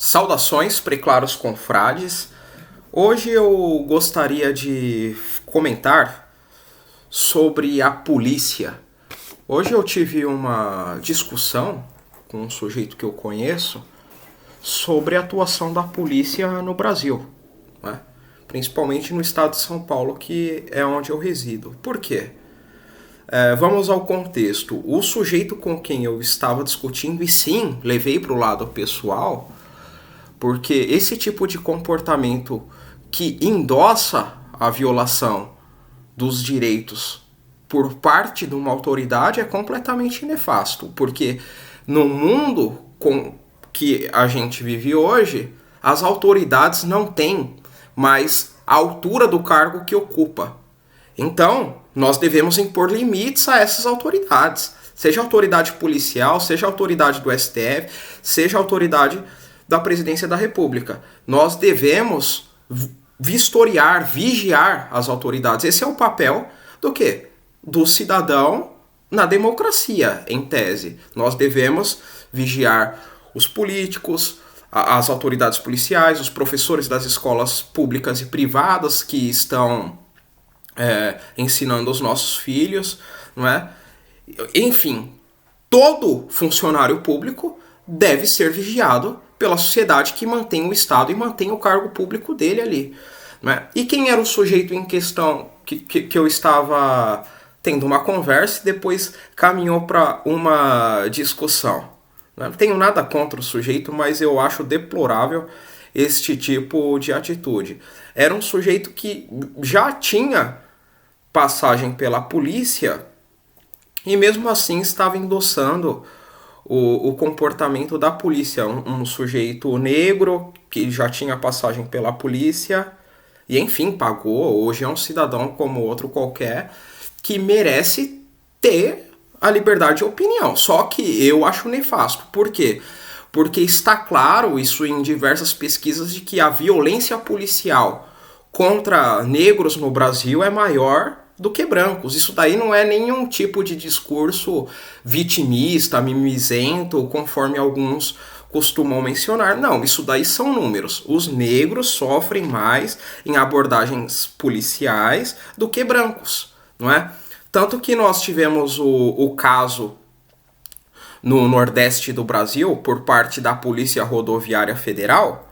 Saudações, preclaros confrades. Hoje eu gostaria de comentar sobre a polícia. Hoje eu tive uma discussão com um sujeito que eu conheço sobre a atuação da polícia no Brasil, né? Principalmente no estado de São Paulo, que é onde eu resido. Por quê? Vamos ao contexto. O sujeito com quem eu estava discutindo, e sim, levei para o lado pessoal, porque esse tipo de comportamento que endossa a violação dos direitos por parte de uma autoridade é completamente nefasto. Porque no mundo com que a gente vive hoje, as autoridades não têm mais a altura do cargo que ocupa. Então, nós devemos impor limites a essas autoridades. Seja a autoridade policial, seja a autoridade do STF, seja a autoridade da Presidência da República. Nós devemos vistoriar, vigiar as autoridades. Esse é o papel do quê? Do cidadão na democracia, em tese. Nós devemos vigiar os políticos, as autoridades policiais, os professores das escolas públicas e privadas que estão ensinando os nossos filhos, não é? Enfim, todo funcionário público deve ser vigiado pela sociedade que mantém o Estado e mantém o cargo público dele ali, não é? E quem era o sujeito em questão que eu estava tendo uma conversa e depois caminhou para uma discussão? Não tenho nada contra o sujeito, mas eu acho deplorável este tipo de atitude. Era um sujeito que já tinha passagem pela polícia e mesmo assim estava endossando o comportamento da polícia. Um sujeito negro que já tinha passagem pela polícia e enfim pagou. Hoje é um cidadão como outro qualquer que merece ter a liberdade de opinião. Só que eu acho nefasto. Por quê? Porque está claro, isso em diversas pesquisas, de que a violência policial contra negros no Brasil é maior do que brancos. Isso daí não é nenhum tipo de discurso vitimista, mimizento, conforme alguns costumam mencionar. Não, isso daí são números. Os negros sofrem mais em abordagens policiais do que brancos, não é? Tanto que nós tivemos o caso no Nordeste do Brasil, por parte da Polícia Rodoviária Federal,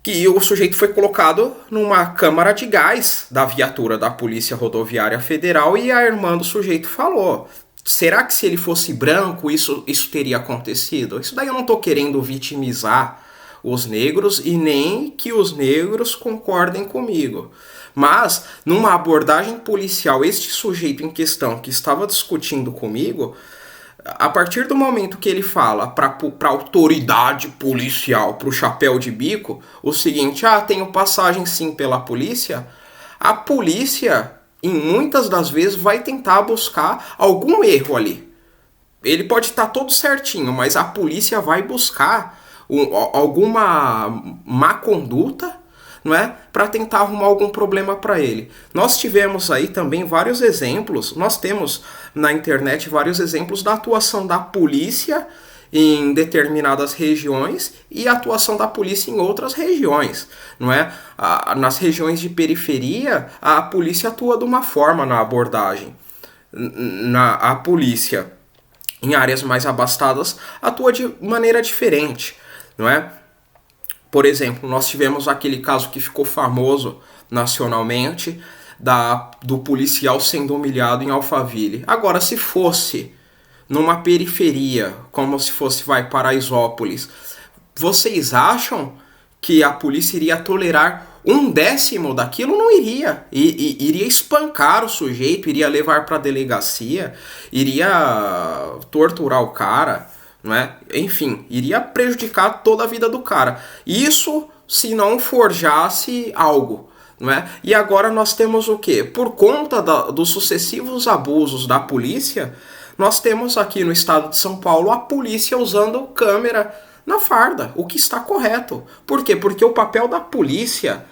que o sujeito foi colocado numa câmara de gás da viatura da Polícia Rodoviária Federal e a irmã do sujeito falou: será que se ele fosse branco isso teria acontecido? Isso daí eu não estou querendo vitimizar os negros e nem que os negros concordem comigo. Mas, numa abordagem policial, este sujeito em questão que estava discutindo comigo, a partir do momento que ele fala para a autoridade policial, para o chapéu de bico, o seguinte: tenho passagem sim pela polícia, a polícia, em muitas das vezes, vai tentar buscar algum erro ali. Ele pode estar todo certinho, mas a polícia vai buscar alguma má conduta, não é? Para tentar arrumar algum problema para ele. Nós tivemos aí também vários exemplos, nós temos na internet vários exemplos da atuação da polícia em determinadas regiões e a atuação da polícia em outras regiões, não é? Nas regiões de periferia, a polícia atua de uma forma na abordagem. A polícia em áreas mais abastadas atua de maneira diferente, não é? Por exemplo, nós tivemos aquele caso que ficou famoso nacionalmente do policial sendo humilhado em Alphaville. Agora, se fosse numa periferia, como se fosse Paraisópolis, vocês acham que a polícia iria tolerar 1/10 daquilo? Não iria. Iria espancar o sujeito, iria levar para a delegacia, iria torturar o cara, não é? Enfim, iria prejudicar toda a vida do cara. Isso se não forjasse algo, não é? E agora nós temos o quê? Por conta dos sucessivos abusos da polícia, nós temos aqui no estado de São Paulo a polícia usando câmera na farda, o que está correto. Por quê? Porque o papel da polícia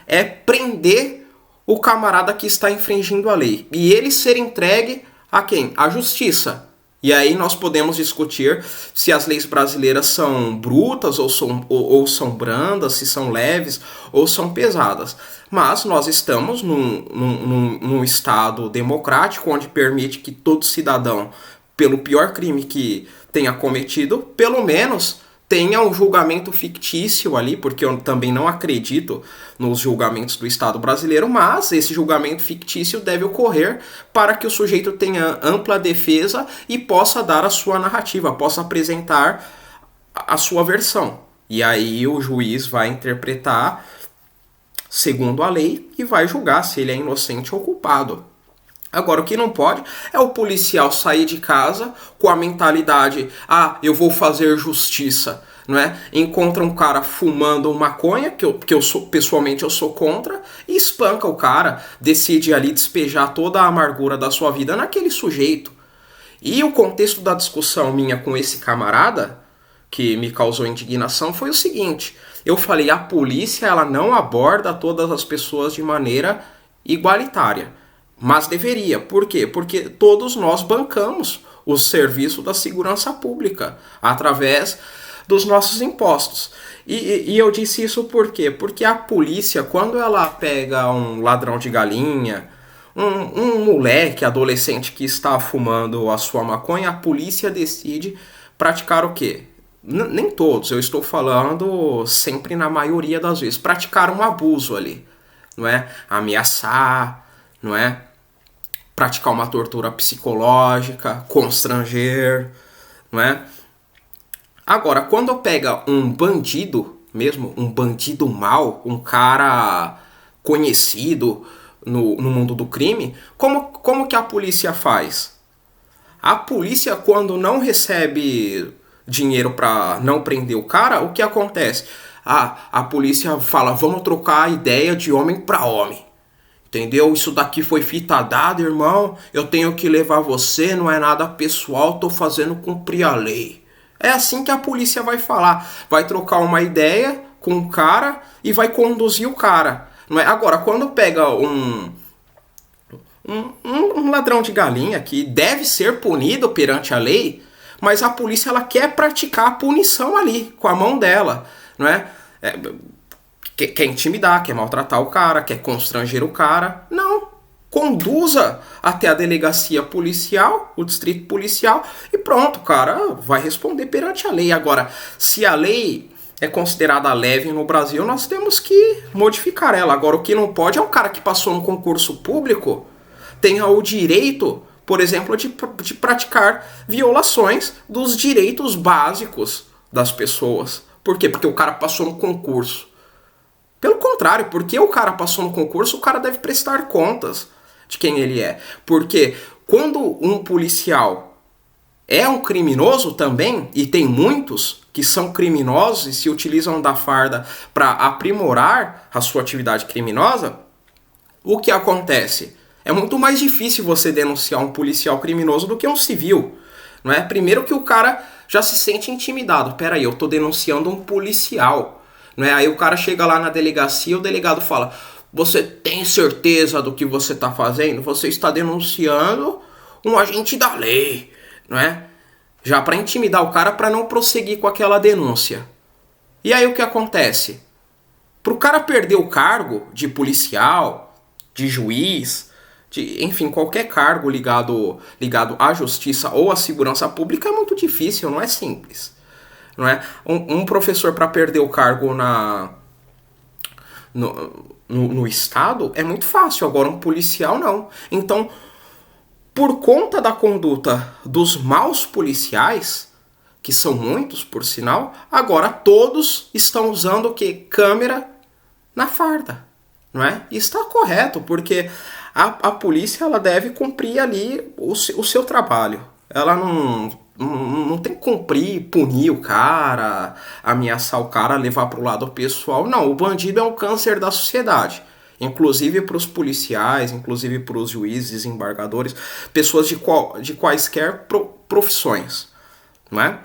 é prender o camarada que está infringindo a lei e ele ser entregue a quem? À justiça. E aí nós podemos discutir se as leis brasileiras são brutas ou são brandas, se são leves ou são pesadas. Mas nós estamos num estado democrático onde permite que todo cidadão, pelo pior crime que tenha cometido, pelo menos tenha um julgamento fictício ali, porque eu também não acredito nos julgamentos do Estado brasileiro, mas esse julgamento fictício deve ocorrer para que o sujeito tenha ampla defesa e possa dar a sua narrativa, possa apresentar a sua versão. E aí o juiz vai interpretar segundo a lei e vai julgar se ele é inocente ou culpado. Agora, o que não pode é o policial sair de casa com a mentalidade: ah, eu vou fazer justiça, não é? Encontra um cara fumando maconha, pessoalmente eu sou contra, e espanca o cara, decide ali despejar toda a amargura da sua vida naquele sujeito. E o contexto da discussão minha com esse camarada, que me causou indignação, foi o seguinte: eu falei, a polícia ela não aborda todas as pessoas de maneira igualitária. Mas deveria. Por quê? Porque todos nós bancamos o serviço da segurança pública através dos nossos impostos. E eu disse isso por quê? Porque a polícia, quando ela pega um ladrão de galinha, um moleque adolescente que está fumando a sua maconha, a polícia decide praticar o quê? Nem todos, eu estou falando sempre na maioria das vezes, praticar um abuso ali, não é? Ameaçar, não é? Praticar uma tortura psicológica, constranger, não é? Agora, quando pega um bandido, mesmo um bandido mau, um cara conhecido no mundo do crime, como que a polícia faz? A polícia, quando não recebe dinheiro para não prender o cara, o que acontece? A polícia fala, vamos trocar ideia de homem para homem. Entendeu? Isso daqui foi fita dada, irmão. Eu tenho que levar você, não é nada pessoal, tô fazendo cumprir a lei. É assim que a polícia vai falar. Vai trocar uma ideia com o cara e vai conduzir o cara. Não é? Agora, quando pega um ladrão de galinha que deve ser punido perante a lei, mas a polícia ela quer praticar a punição ali, com a mão dela. Não é? Quer intimidar, quer maltratar o cara, quer constranger o cara. Não. Conduza até a delegacia policial, o distrito policial, e pronto, o cara vai responder perante a lei. Agora, se a lei é considerada leve no Brasil, nós temos que modificar ela. Agora, o que não pode é um cara que passou no concurso público tenha o direito, por exemplo, de praticar violações dos direitos básicos das pessoas. Por quê? Porque o cara passou no concurso. Pelo contrário, porque o cara passou no concurso, o cara deve prestar contas de quem ele é. Porque quando um policial é um criminoso também, e tem muitos que são criminosos e se utilizam da farda para aprimorar a sua atividade criminosa, o que acontece? É muito mais difícil você denunciar um policial criminoso do que um civil. Não é? Primeiro que o cara já se sente intimidado. Peraí, eu tô denunciando um policial. Não é? Aí o cara chega lá na delegacia, o delegado fala, você tem certeza do que você está fazendo? Você está denunciando um agente da lei, não é? Já para intimidar o cara para não prosseguir com aquela denúncia. E aí o que acontece? Para o cara perder o cargo de policial, de juiz, de, enfim, qualquer cargo ligado à justiça ou à segurança pública é muito difícil, não é simples. Não é? Um professor para perder o cargo no Estado é muito fácil, agora um policial não. Então, por conta da conduta dos maus policiais, que são muitos por sinal, agora todos estão usando o quê? Câmera na farda. Não é? E está correto, porque a polícia ela deve cumprir ali o seu trabalho. Ela não tem que cumprir, punir o cara, ameaçar o cara, levar para o lado pessoal. Não, o bandido é um câncer da sociedade. Inclusive para os policiais, inclusive para os juízes, desembargadores, pessoas de quaisquer profissões. Não é?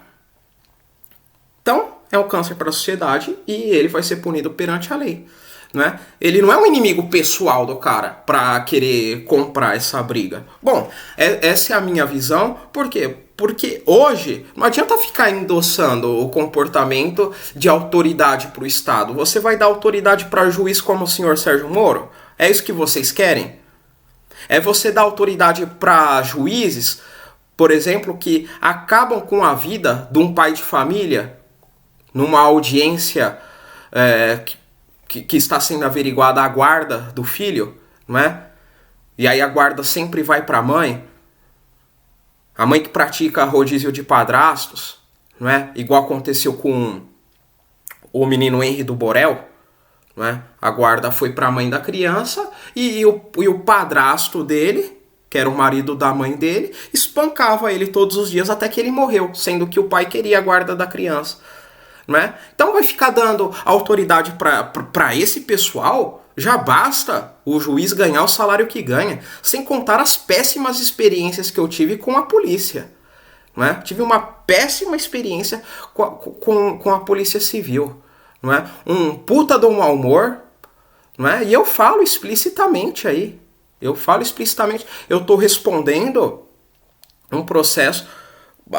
Então, é um câncer para a sociedade e ele vai ser punido perante a lei. Não é? Ele não é um inimigo pessoal do cara para querer comprar essa briga. Bom, essa é a minha visão. Por quê? Porque hoje não adianta ficar endossando o comportamento de autoridade para o Estado. Você vai dar autoridade para juiz como o senhor Sérgio Moro? É isso que vocês querem? É você dar autoridade para juízes, por exemplo, que acabam com a vida de um pai de família numa audiência que está sendo averiguada a guarda do filho, não é? E aí a guarda sempre vai para a mãe que pratica rodízio de padrastos, não é? Igual aconteceu com o menino Henry do Borel, não é? A guarda foi para a mãe da criança e o padrasto dele, que era o marido da mãe dele, espancava ele todos os dias até que ele morreu, sendo que o pai queria a guarda da criança. Não é? Então vai ficar dando autoridade para esse pessoal. Já basta o juiz ganhar o salário que ganha, sem contar as péssimas experiências que eu tive com a polícia. Não é? Tive uma péssima experiência com a polícia civil. Não é? Um puta de um mau humor. Não é? E eu falo explicitamente aí. Eu estou respondendo um processo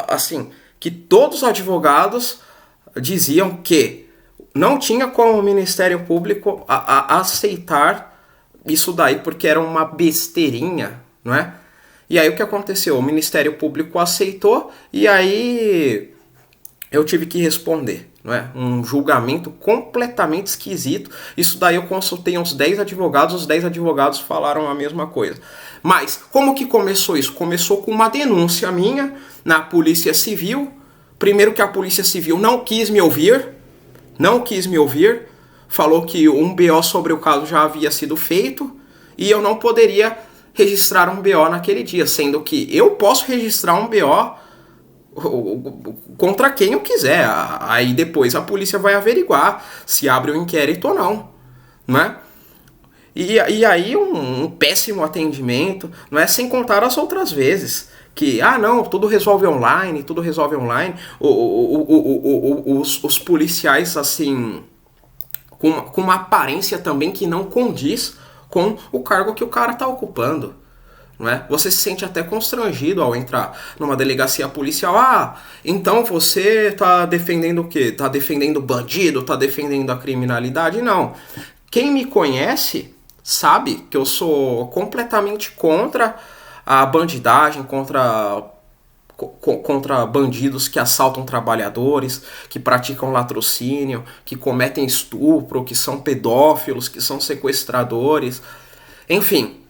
assim, que todos os advogados diziam que não tinha como o Ministério Público aceitar isso daí, porque era uma besteirinha, não é? E aí o que aconteceu? O Ministério Público aceitou e aí eu tive que responder, não é? Um julgamento completamente esquisito. Isso daí eu consultei uns 10 advogados, os 10 advogados falaram a mesma coisa. Mas como que começou isso? Começou com uma denúncia minha na Polícia Civil. Primeiro que a Polícia Civil não quis me ouvir, falou que um BO sobre o caso já havia sido feito e eu não poderia registrar um BO naquele dia, sendo que eu posso registrar um BO contra quem eu quiser. Aí depois a polícia vai averiguar se abre o inquérito ou não, né? E aí um péssimo atendimento, não é? Sem contar as outras vezes que, não, tudo resolve online. Os policiais, assim, com uma aparência também que não condiz com o cargo que o cara tá ocupando. Não é? Você se sente até constrangido ao entrar numa delegacia policial. Então você tá defendendo o quê? Tá defendendo bandido? Tá defendendo a criminalidade? Não. Quem me conhece sabe que eu sou completamente contra a bandidagem, contra bandidos que assaltam trabalhadores, que praticam latrocínio, que cometem estupro, que são pedófilos, que são sequestradores, enfim,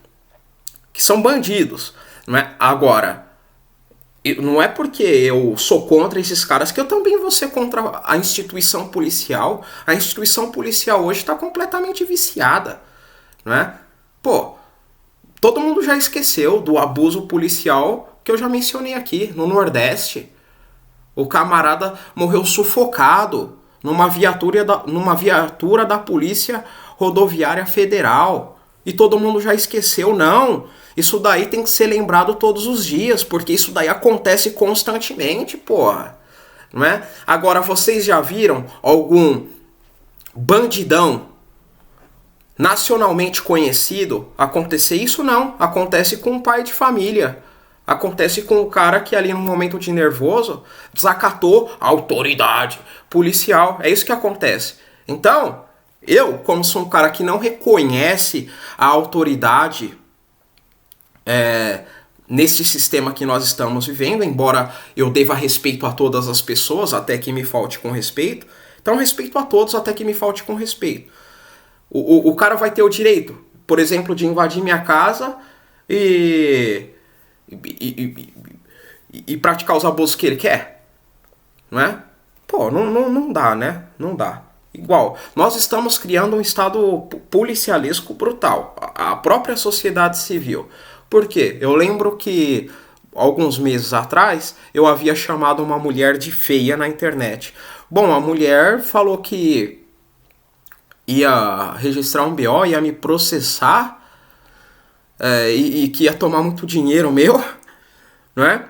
que são bandidos, não é? Agora, não é porque eu sou contra esses caras que eu também vou ser contra a instituição policial. A instituição policial hoje está completamente viciada, não é? Pô, todo mundo já esqueceu do abuso policial que eu já mencionei aqui, no Nordeste. O camarada morreu sufocado numa viatura da Polícia Rodoviária Federal. E todo mundo já esqueceu. Não, isso daí tem que ser lembrado todos os dias, porque isso daí acontece constantemente, porra. Não é? Agora, vocês já viram algum bandidão nacionalmente conhecido acontecer isso? Não. Acontece com um pai de família. Acontece com o cara que ali num momento de nervoso desacatou a autoridade policial. É isso que acontece. Então, eu, como sou um cara que não reconhece a autoridade nesse sistema que nós estamos vivendo, embora eu deva respeito a todas as pessoas até que me falte com respeito, então respeito a todos até que me falte com respeito. O cara vai ter o direito, por exemplo, de invadir minha casa e praticar os abusos que ele quer, não é? Pô, não dá, né? Não dá. Igual, nós estamos criando um estado policialesco brutal, a própria sociedade civil. Por quê? Eu lembro que alguns meses atrás eu havia chamado uma mulher de feia na internet. Bom, a mulher falou que ia registrar um BO, ia me processar e que ia tomar muito dinheiro meu, não é?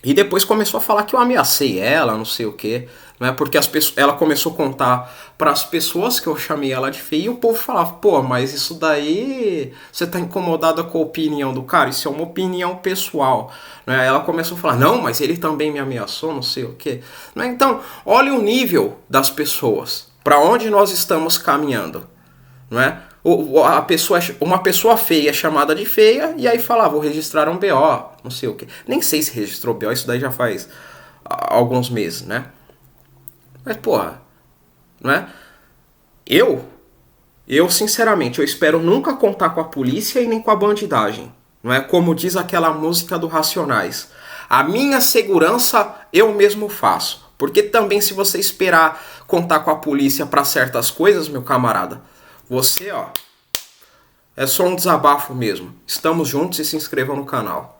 E depois começou a falar que eu ameacei ela, não sei o que. Não é porque ela começou a contar para as pessoas que eu chamei ela de feia e o povo falava, pô, mas isso daí você tá incomodada com a opinião do cara, isso é uma opinião pessoal. Né? Ela começou a falar, não, mas ele também me ameaçou, não sei o quê. Né? Então, olha o nível das pessoas, para onde nós estamos caminhando. Não é? Uma pessoa feia é chamada de feia e aí fala, vou registrar um BO, não sei o quê. Nem sei se registrou BO, isso daí já faz alguns meses, né? Mas, porra, não é? Eu sinceramente, eu espero nunca contar com a polícia e nem com a bandidagem. Não é? Como diz aquela música do Racionais. A minha segurança eu mesmo faço. Porque também se você esperar contar com a polícia para certas coisas, meu camarada, você, ó, é só um desabafo mesmo. Estamos juntos e se inscrevam no canal.